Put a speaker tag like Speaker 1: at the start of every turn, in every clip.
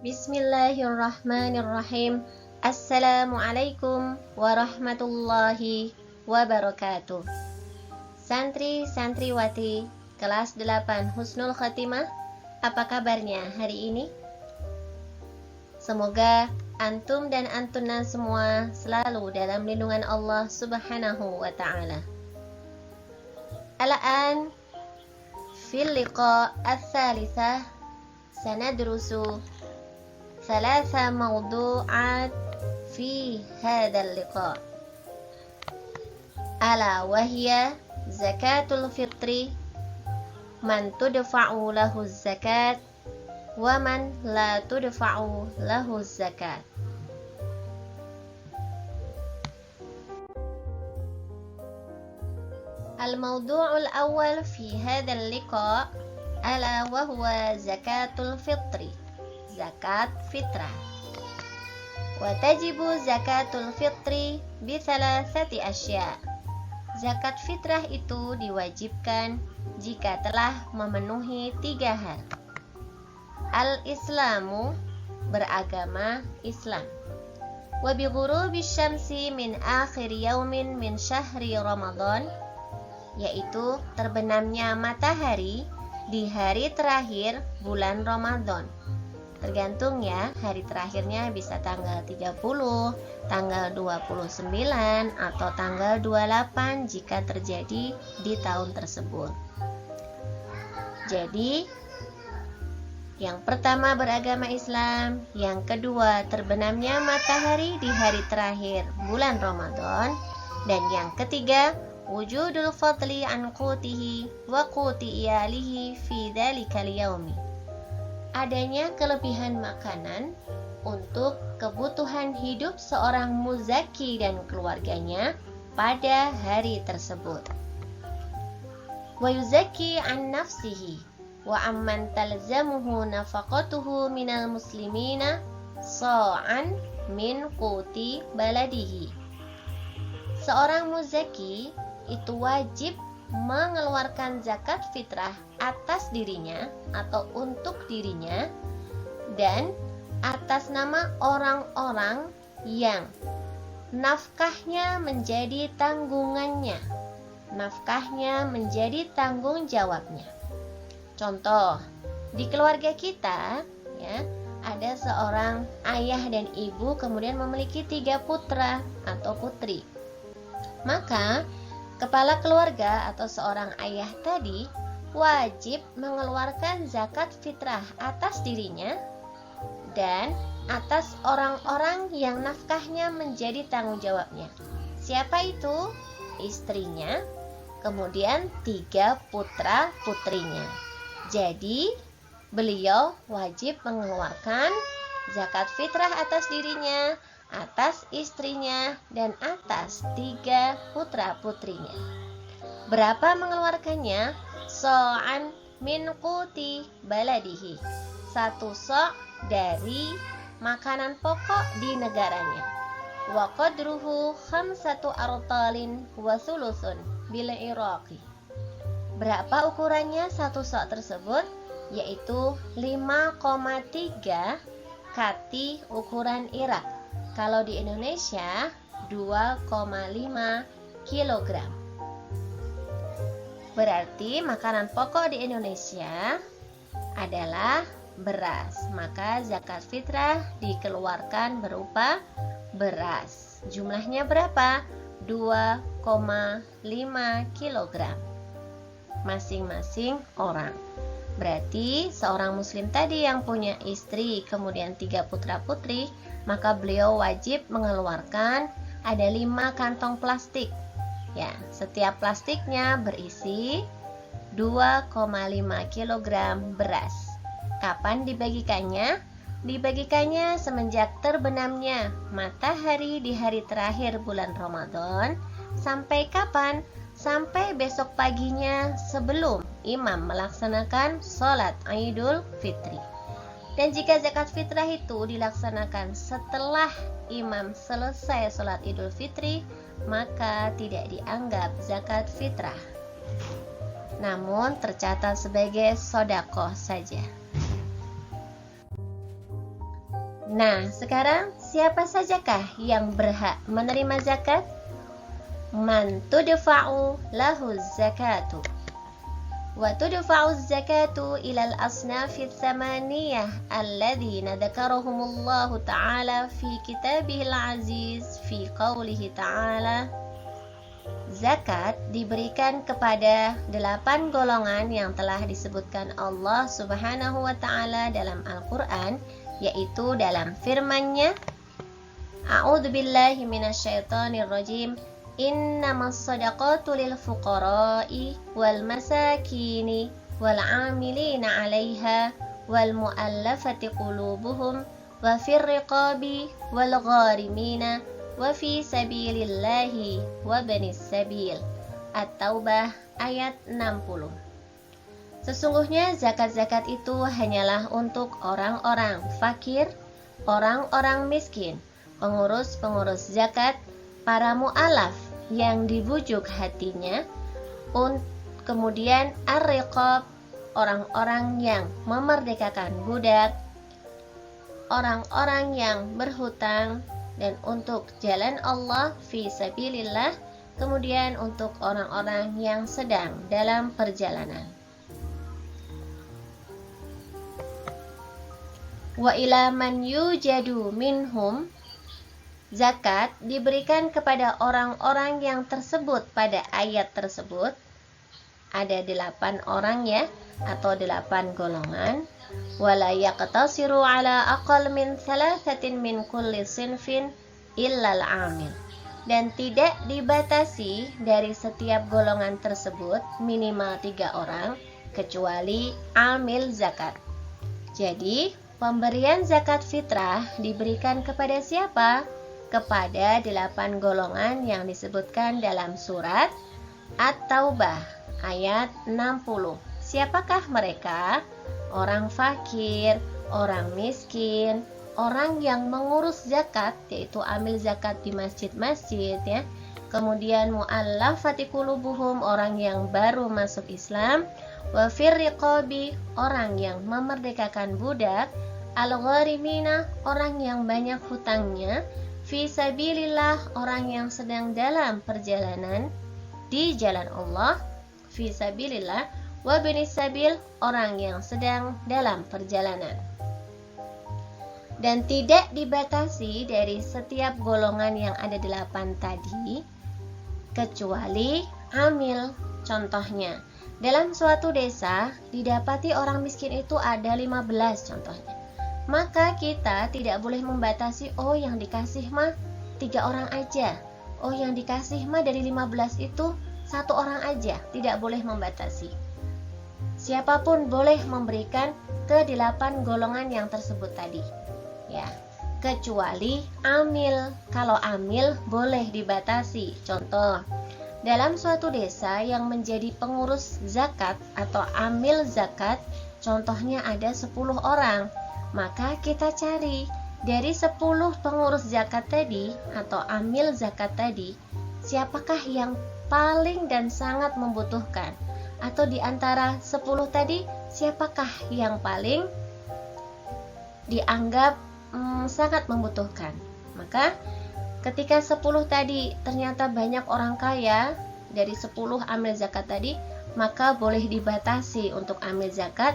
Speaker 1: Bismillahirrahmanirrahim. Assalamualaikum warahmatullahi wabarakatuh. Santri-santriwati kelas 8 Husnul Khatimah, apa kabarnya hari ini? Semoga antum dan antuna semua selalu dalam lindungan Allah Subhanahu wa ta'ala. Al-an fil liqa' ats-tsalitsah sanadrusu thalatha mawdu'at fi hadzal liqa'. Ala wa hiya zakatul fitri, man tudfa'u lahu zakat wa man la tudfa'u lahu zakat. Al-mawdu'ul awal fi hadzal liqa' ala wa huwa zakatul fitri, zakat fitrah. Wa tajibu zakatul fitri bi thalathati asya'. Zakat fitrah itu diwajibkan jika telah memenuhi 3 hal. Al-Islamu, beragama Islam. Wa bi ghurubi syamsi min akhir yaumin min syahri Ramadan, yaitu terbenamnya matahari di hari terakhir bulan Ramadan. Tergantung ya, hari terakhirnya bisa tanggal 30, tanggal 29, atau tanggal 28 jika terjadi di tahun tersebut. Jadi, yang pertama beragama Islam, yang kedua terbenamnya matahari di hari terakhir bulan Ramadan, dan yang ketiga wujudul fadli an qutihi wa quti iyalihi fi dzalikal yaumi. Adanya kelebihan makanan untuk kebutuhan hidup seorang muzaki dan keluarganya pada hari tersebut. Wa yuzaki an nafsihi wa amman talzamuhu nafaqatuhu minal muslimina sa'an min quti baladihi. Seorang muzaki itu wajib mengeluarkan zakat fitrah atas dirinya atau untuk dirinya dan atas nama orang-orang yang nafkahnya menjadi tanggungannya, nafkahnya menjadi tanggung jawabnya. Contoh, di keluarga kita ya, ada seorang ayah dan ibu kemudian memiliki 3 putra atau putri. Maka kepala keluarga atau seorang ayah tadi wajib mengeluarkan zakat fitrah atas dirinya dan atas orang-orang yang nafkahnya menjadi tanggung jawabnya. Siapa itu? Istrinya, kemudian 3 putra-putrinya. Jadi, beliau wajib mengeluarkan zakat fitrah atas dirinya, atas istrinya, dan atas 3 putra-putrinya. Berapa mengeluarkannya? So'an min quti baladihi, 1 so' dari makanan pokok di negaranya. Wa qadruhu 5 artalin wa thuluthun bil Iraqi. Berapa ukurannya 1 so' tersebut? Yaitu 5,3 kati ukuran Irak. Kalau di Indonesia 2,5 kilogram. Berarti makanan pokok di Indonesia adalah beras. Maka zakat fitrah dikeluarkan berupa beras. Jumlahnya berapa? 2,5 kilogram masing-masing orang. Berarti seorang muslim tadi yang punya istri kemudian 3 putra-putri, maka beliau wajib mengeluarkan ada 5 kantong plastik. Ya, setiap plastiknya berisi 2,5 kg beras. Kapan dibagikannya? Dibagikannya semenjak terbenamnya matahari di hari terakhir bulan Ramadan. Sampai kapan? Sampai besok paginya sebelum imam melaksanakan sholat Idul Fitri. Dan jika zakat fitrah itu dilaksanakan setelah imam selesai sholat Idul Fitri, maka tidak dianggap zakat fitrah, namun tercatat sebagai sodakoh saja. Nah, sekarang siapa sajakah yang berhak menerima zakat? Man tudfa'u lahu zakatu. Wa tudfa'u zakatu ilal asnafi thamaniyah alladhina dhakarahumullahu ta'ala fi kitabihil aziz fi qawlihi ta'ala. Zakat diberikan kepada 8 golongan yang telah disebutkan Allah Subhanahu wa ta'ala dalam Al-Quran, yaitu dalam firman-Nya, A'udzu billahi minasyaitonir rajim. Innamas shadaqatu lil fuqara'i wal masakini wal 'amilina 'alaiha wal mu'allafati qulubuhum wa fir riqabi wal gharimina wa fi sabilillahi wa banis sabil. At-Taubah ayat 60. Sesungguhnya zakat-zakat itu hanyalah untuk orang-orang fakir, orang-orang miskin, pengurus-pengurus zakat, para mu'alaf yang dibujuk hatinya, kemudian ar-riqab, orang-orang yang memerdekakan budak, orang-orang yang berhutang, dan untuk jalan Allah fi sabilillah, kemudian untuk orang-orang yang sedang dalam perjalanan. Wa ila man yujadu minhum, zakat diberikan kepada orang-orang yang tersebut pada ayat tersebut. Ada 8 orang ya, atau 8 golongan. Wala yaqtasiru ala aqal min 3 min kulli sinfin illal amil. Dan tidak dibatasi dari setiap golongan tersebut minimal 3 orang, kecuali amil zakat. Jadi, pemberian zakat fitrah diberikan kepada siapa? Kepada 8 golongan yang disebutkan dalam surat At-Taubah ayat 60. Siapakah mereka? Orang fakir, orang miskin, orang yang mengurus zakat, yaitu amil zakat di masjid-masjid ya. Kemudian mu'allafati qulubuhum, orang yang baru masuk Islam, wa fir riqabi, orang yang memerdekakan budak, al-gharimina, orang yang banyak hutangnya, fi sabilillah, orang yang sedang dalam perjalanan di jalan Allah, fi sabilillah, wa binis sabil, orang yang sedang dalam perjalanan. Dan tidak dibatasi dari setiap golongan yang ada 8 tadi, kecuali amil. Contohnya, dalam suatu desa didapati orang miskin itu ada 15 contohnya. Maka kita tidak boleh membatasi, oh yang dikasih mah 3 orang aja, oh yang dikasih mah dari 15 itu 1 orang aja. Tidak boleh membatasi. Siapapun boleh memberikan ke 8 golongan yang tersebut tadi ya, kecuali amil. Kalau amil boleh dibatasi. Contoh, dalam suatu desa yang menjadi pengurus zakat atau amil zakat, contohnya ada 10 orang, maka kita cari dari 10 pengurus zakat tadi atau amil zakat tadi, siapakah yang paling dan sangat membutuhkan, atau di antara 10 tadi siapakah yang paling dianggap sangat membutuhkan. Maka ketika 10 tadi ternyata banyak orang kaya, dari 10 amil zakat tadi, maka boleh dibatasi untuk amil zakat,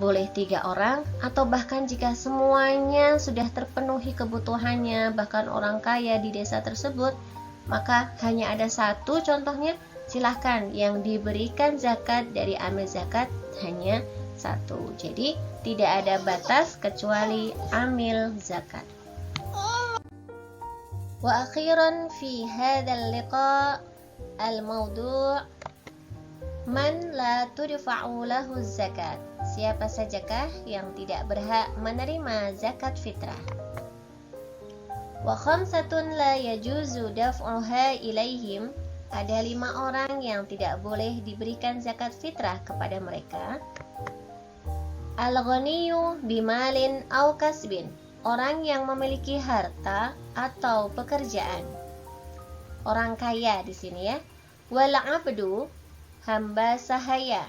Speaker 1: boleh 3 orang, atau bahkan jika semuanya sudah terpenuhi kebutuhannya, bahkan orang kaya di desa tersebut, maka hanya ada 1 contohnya, silahkan yang diberikan zakat dari amil zakat hanya 1. Jadi tidak ada batas kecuali amil zakat. Wa akhiran fi hadzal liqa al-mawdu' man la tudfa'u lahu zakat. Siapa sajakah yang tidak berhak menerima zakat fitrah? Wa khamsatun la yajuzu daf'uha ilaihim. Ada 5 orang yang tidak boleh diberikan zakat fitrah kepada mereka. Al-ghaniyu bimalin au kasbin, orang yang memiliki harta atau pekerjaan. Orang kaya di sini ya. Wal abdu, hamba sahaya.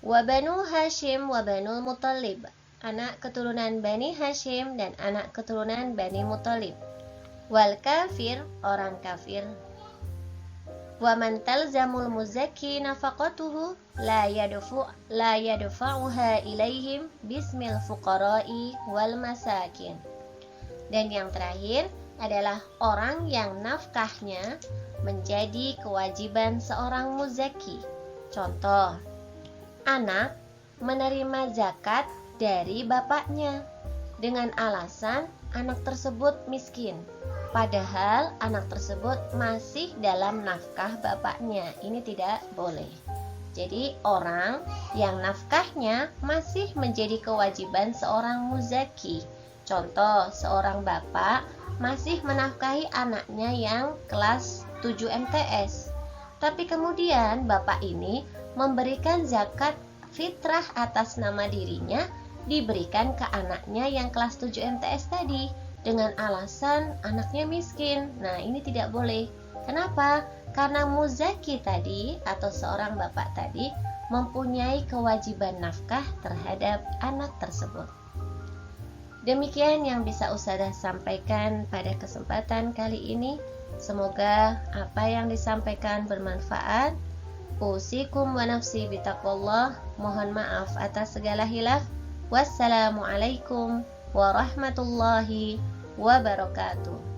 Speaker 1: Wa banu Hashim wa banu Muttalib, anak keturunan Bani Hashim dan anak keturunan Bani Muthalib. Wal kafir, orang kafir. Wa man talzamul muzakki nafaqatuhu la yadfa'uha ilaihim bismil fuqara'i wal masakin. Dan yang terakhir adalah orang yang nafkahnya menjadi kewajiban seorang muzakki. Contoh, anak menerima zakat dari bapaknya dengan alasan anak tersebut miskin, padahal anak tersebut masih dalam nafkah bapaknya. Ini tidak boleh. Jadi orang yang nafkahnya masih menjadi kewajiban seorang muzaki. Contoh, seorang bapak masih menafkahi anaknya yang kelas 7 MTS. Tapi kemudian bapak ini memberikan zakat fitrah atas nama dirinya, diberikan ke anaknya yang kelas 7 MTS tadi dengan alasan anaknya miskin. Nah, ini tidak boleh. Kenapa? Karena muzaki tadi atau seorang bapak tadi mempunyai kewajiban nafkah terhadap anak tersebut. Demikian yang bisa Ustazah sampaikan pada kesempatan kali ini. Semoga apa yang disampaikan bermanfaat. Usikum wa nafsi bitaqwallah. Mohon maaf atas segala hilaf. Wassalamualaikum warahmatullahi wabarakatuh.